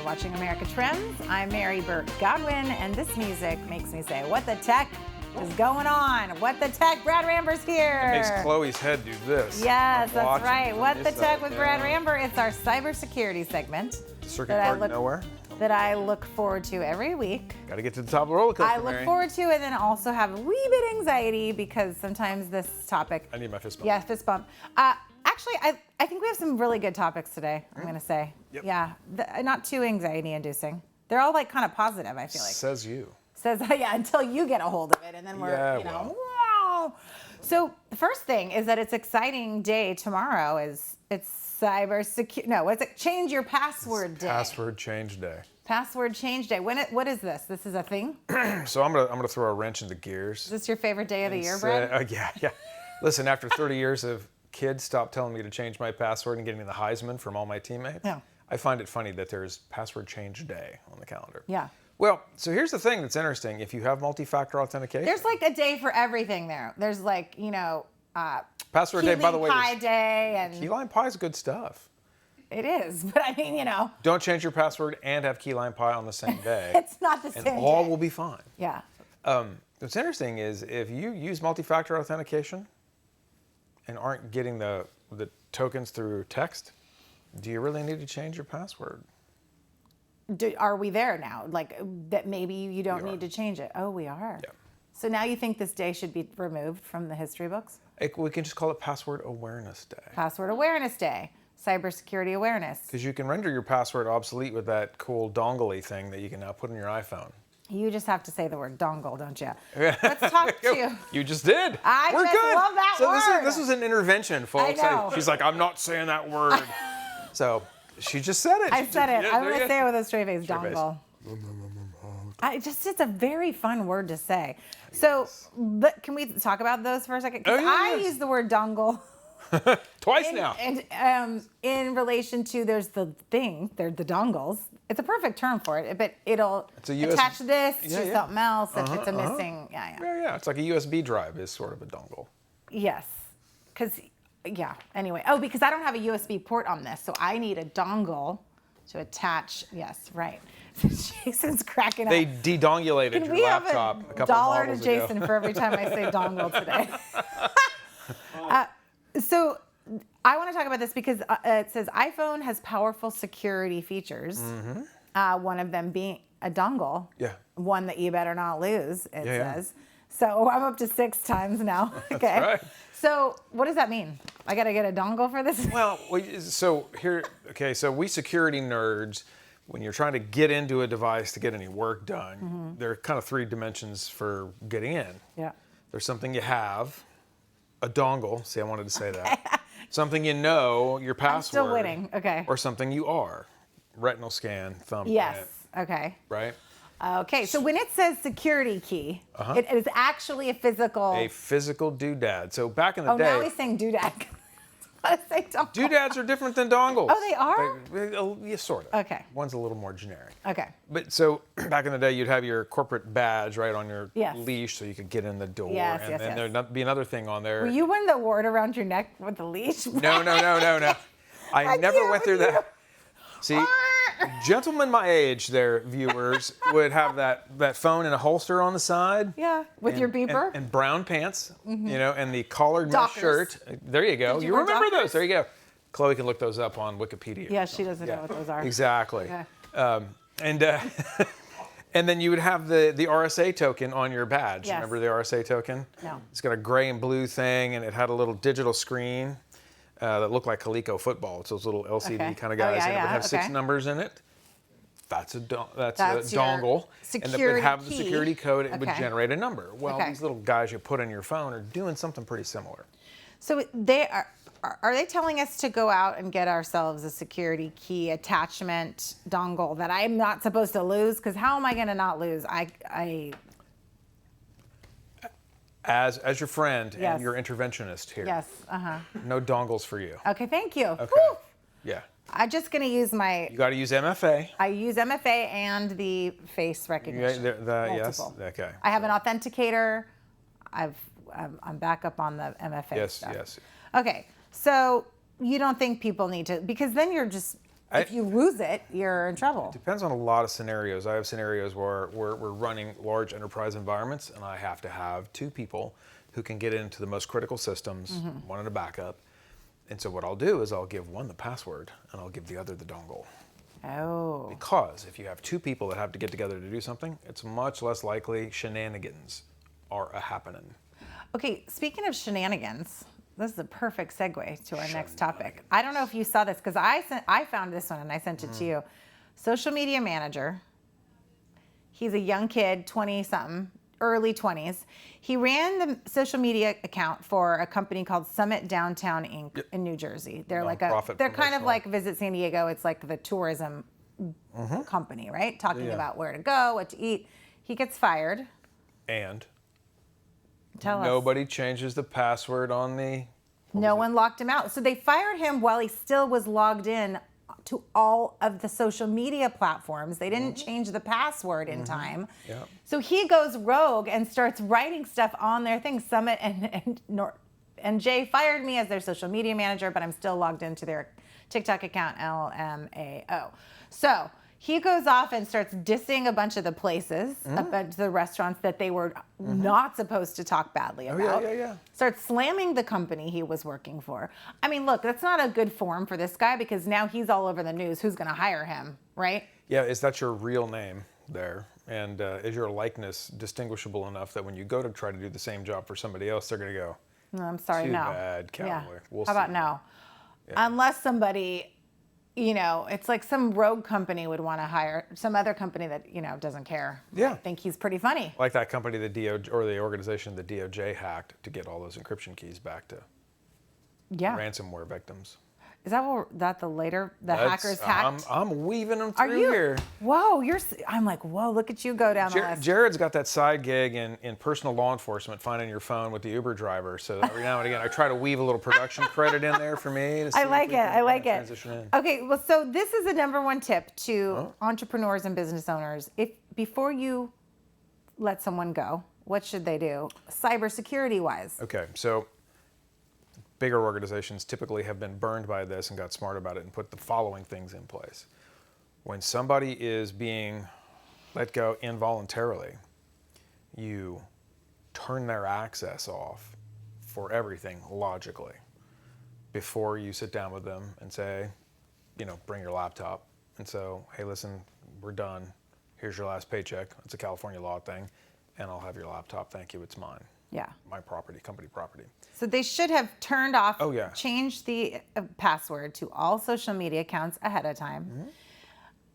You're watching America Trends. I'm Mary Burt-Godwin, and this music makes me say, what the tech is going on? What the tech? Brad Rambur's here. It makes Chloe's head do this. Yes, that's right. What the tech with Brad Rambur. It's our cybersecurity segment. Circuit card nowhere. That I look forward to every week. Got to get to the top of the roller coaster, I look forward to it, and then also have a wee bit anxiety because sometimes this topic. I need my fist bump. Yeah, fist bump. Actually, I think we have some really good topics today. I'm going to say. Yep. Yeah, not too anxiety-inducing. They're all like kind of positive. I feel like. Says you. Says yeah, until you get a hold of it, and then we're wow. So the first thing is that it's exciting day tomorrow. It's cybersecurity. No, what's it? Change your password day. Password change day. Password change day. What is this? This is a thing? So I'm gonna throw a wrench into gears. Is this your favorite day of the year, Brad? Yeah. Listen, after 30 years of kids stop telling me to change my password and getting me the Heisman from all my teammates, I find it funny that there's password change day on the calendar. Yeah. Well, so here's the thing that's interesting. If you have multi-factor authentication, there's like a day for everything there. There's like, password day, by the way. Key lime pie day and key lime pie is good stuff. It is, but I mean, Don't change your password and have key lime pie on the same day. It's not the same and all day. will be fine. Yeah. What's interesting is if you use multi-factor authentication and aren't getting the tokens through text, do you really need to change your password? Are we there now? Like that maybe you don't need to change it. Oh, we are. Yeah. So now you think this day should be removed from the history books? We can just call it Password Awareness Day. Password Awareness Day. Cybersecurity awareness. Because you can render your password obsolete with that cool dongle-y thing that you can now put on your iPhone. You just have to say the word dongle, don't you? Let's talk to... You just did. We're just good. Love that word. So this was an intervention, folks. I know. She's like, I'm not saying that word. So she just said it. I said it. I'm going to say it with a straight face, Straight dongle. Face. It's a very fun word to say. So can we talk about those for a second? Because I use the word dongle. Twice now. And in relation to there's the dongles. It's a perfect term for it, but it'll attach this to something else if it's a missing. Yeah. It's like a USB drive is sort of a dongle. Yes, Anyway, because I don't have a USB port on this, so I need a dongle to attach. Yes, right. Jason's cracking up. They de-dongulated your laptop a couple of models $1 to Jason for every time I say dongle today. So I want to talk about this because it says iPhone has powerful security features. Mm-hmm. One of them being a dongle. Yeah. One that you better not lose, it says. So I'm up to 6 times now. Okay. That's right. So what does that mean? I got to get a dongle for this? Well, so we security nerds, when you're trying to get into a device to get any work done, there are kind of 3 dimensions for getting in. Yeah. There's something you have. A dongle. See, I wanted to say that. Something your password. I'm still winning. Okay. Or something you are. Retinal scan, thumbprint. Yes. Okay. Right? Okay. So when it says security key, it is actually a physical. A physical doodad. So back in the day. Oh, now he's saying doodad. I say dongle. Doodads are different than dongles. Oh, they are? Yeah, sort of. Okay. One's a little more generic. Okay. But so back in the day, you'd have your corporate badge right on your leash so you could get in the door. Yes, and then there'd be another thing on there. Were you one that wore it around your neck with the leash? No. I never went through that. See, gentlemen my age, their viewers, would have that phone in a holster on the side. Yeah, with your beeper. And brown pants, and the collared mesh shirt. There you go. You remember those. There you go. Chloe can look those up on Wikipedia. Yeah, she doesn't know what those are. Exactly. Okay. And then you would have the RSA token on your badge. Yes. Remember the RSA token? No. It's got a gray and blue thing, and it had a little digital screen that looked like Coleco football. It's those little LCD kind of guys, and it would have 6 numbers in it. That's a dongle. And it would have the security code. It would generate a number. Well, these little guys you put on your phone are doing something pretty similar. So are they telling us to go out and get ourselves a security key attachment dongle that I'm not supposed to lose? Because how am I going to not lose? As your friend and your interventionist here. Yes. No dongles for you. Okay, thank you. Okay. Woo! Yeah. I'm just going to use my... You got to use MFA. I use MFA and the face recognition. Yes. Okay. I have an authenticator. I'm back up on the MFA stuff. Yes. Okay, so you don't think people need to... Because then you're just if you lose it, you're in trouble. It depends on a lot of scenarios. I have scenarios where we're running large enterprise environments, and I have to have 2 people who can get into the most critical systems, one in a backup. And so what I'll do is I'll give one the password, and I'll give the other the dongle. Oh. Because if you have 2 people that have to get together to do something, it's much less likely shenanigans are happening. Okay, speaking of shenanigans, this is a perfect segue to our next topic. I don't know if you saw this, because I found this one and I sent it to you. Social media manager. He's a young kid, 20-something, early 20s. He ran the social media account for a company called Summit Downtown Inc. in New Jersey. They're they're kind of like Visit San Diego. It's like the tourism company, right? Talking about where to go, what to eat. He gets fired. And Tell us. Nobody changes the password on the... No one locked him out. So they fired him while he still was logged in to all of the social media platforms. They didn't change the password in time. Yep. So he goes rogue and starts writing stuff on their thing. Summit and Jay fired me as their social media manager, but I'm still logged into their TikTok account, LMAO. So he goes off and starts dissing a bunch of the places, a bunch of the restaurants that they were not supposed to talk badly about. Starts slamming the company he was working for. I mean, look, that's not a good form for this guy, because now he's all over the news. Who's going to hire him, right? Yeah, is that your real name there? And is your likeness distinguishable enough that when you go to try to do the same job for somebody else, they're going to go, no, I'm sorry, too no. bad, cowboy. Yeah. We'll How about see. no? Yeah. Unless somebody... it's like some rogue company would want to hire some other company that, doesn't care. Yeah. I think he's pretty funny. Like that company the DOJ, or the organization the DOJ hacked to get all those encryption keys back to ransomware victims. Is that the hackers hacked? I'm weaving them through here. Whoa, I'm like, whoa, look at you go down the list. Jared's got that side gig in personal law enforcement, finding your phone with the Uber driver. So every now and again, I try to weave a little production credit in there for me. I like it. Transition in. Okay, well, so this is the #1 tip to entrepreneurs and business owners. Before you let someone go, what should they do, cybersecurity wise? Okay, so bigger organizations typically have been burned by this and got smart about it and put the following things in place. When somebody is being let go involuntarily, you turn their access off for everything logically before you sit down with them and say, bring your laptop. And so, hey, listen, we're done. Here's your last paycheck. It's a California law thing. And I'll have your laptop. Thank you. It's mine. Yeah. My property, company property. So they should have turned off, changed the password to all social media accounts ahead of time.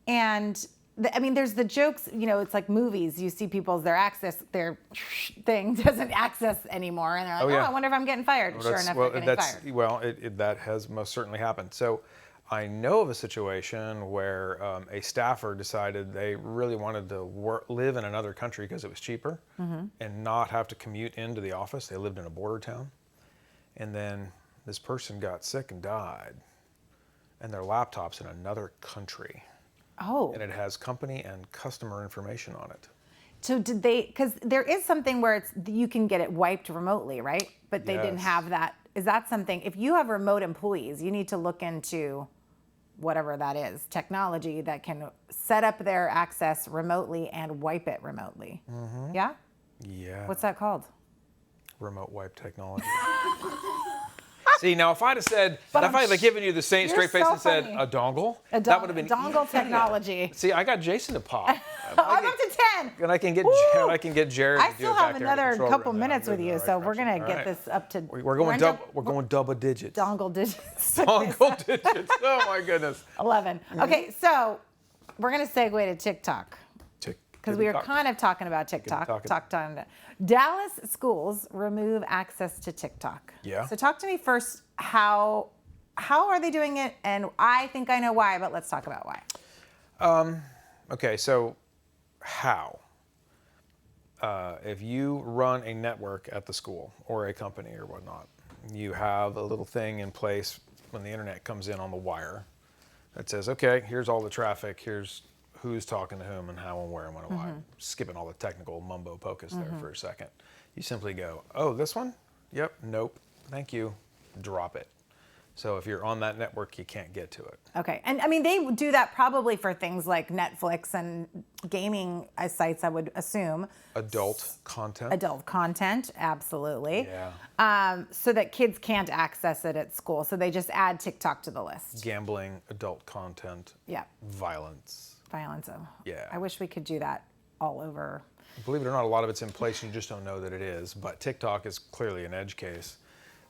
And there's the jokes, it's like movies. You see their thing doesn't access anymore. And they're like, I wonder if I'm getting fired. Sure enough, they're getting fired. Well, that has most certainly happened. So I know of a situation where a staffer decided they really wanted to live in another country because it was cheaper and not have to commute into the office. They lived in a border town. And then this person got sick and died. And their laptop's in another country. Oh. And it has company and customer information on it. So did they, because there is something where you can get it wiped remotely, right? But they didn't have that. Is that something, if you have remote employees, you need to look into whatever that is, technology that can set up their access remotely and wipe it remotely. Yeah? Yeah. What's that called? Remote wipe technology. See, now if I'd have said, if I'd have given you the same straight face and said a dongle, that would have been dongle technology. See, I got Jason to pop. I'm up to 10. And I can get Jared. I still have another couple minutes with you, so we're gonna get this up to. We're going double digits. Dongle digits. Dongle digits. Oh my goodness. 11. Okay, so we're gonna segue to TikTok. Because we were kind of talking about TikTok. Dallas schools remove access to TikTok. Yeah. So talk to me first, how are they doing it? And I think I know why, but let's talk about why. Okay, so how? If you run a network at the school or a company or whatnot, you have a little thing in place when the internet comes in on the wire that says, okay, here's all the traffic, here's who's talking to whom and how and where and when and why. Skipping all the technical mumbo pocus there for a second. You simply go, oh, this one? Yep, nope, thank you, drop it. So if you're on that network, you can't get to it. Okay. And I mean, they do that probably for things like Netflix and gaming sites, I would assume. Adult content. Adult content, absolutely. Yeah. So that kids can't access it at school. So they just add TikTok to the list. Gambling, adult content. Yeah. Violence. Violence. Oh. Yeah. I wish we could do that all over. Believe it or not, a lot of it's in place, you just don't know that it is. But TikTok is clearly an edge case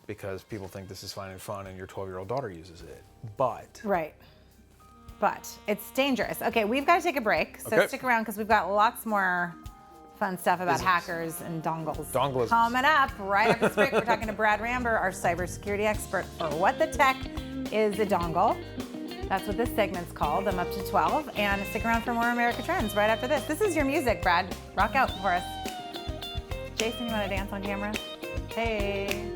because people think this is fine and fun and your 12-year-old daughter uses it. But. Right. But it's dangerous. Okay, we've got to take a break. So stick around because we've got lots more fun stuff about hackers and dongles. Dongles. Coming up right after this break, we're talking to Brad Rambur, our cybersecurity expert, for what the tech is a dongle. That's what this segment's called. I'm up to 12. And stick around for more America Trends right after this. This is your music, Brad. Rock out for us. Jason, you want to dance on camera? Hey.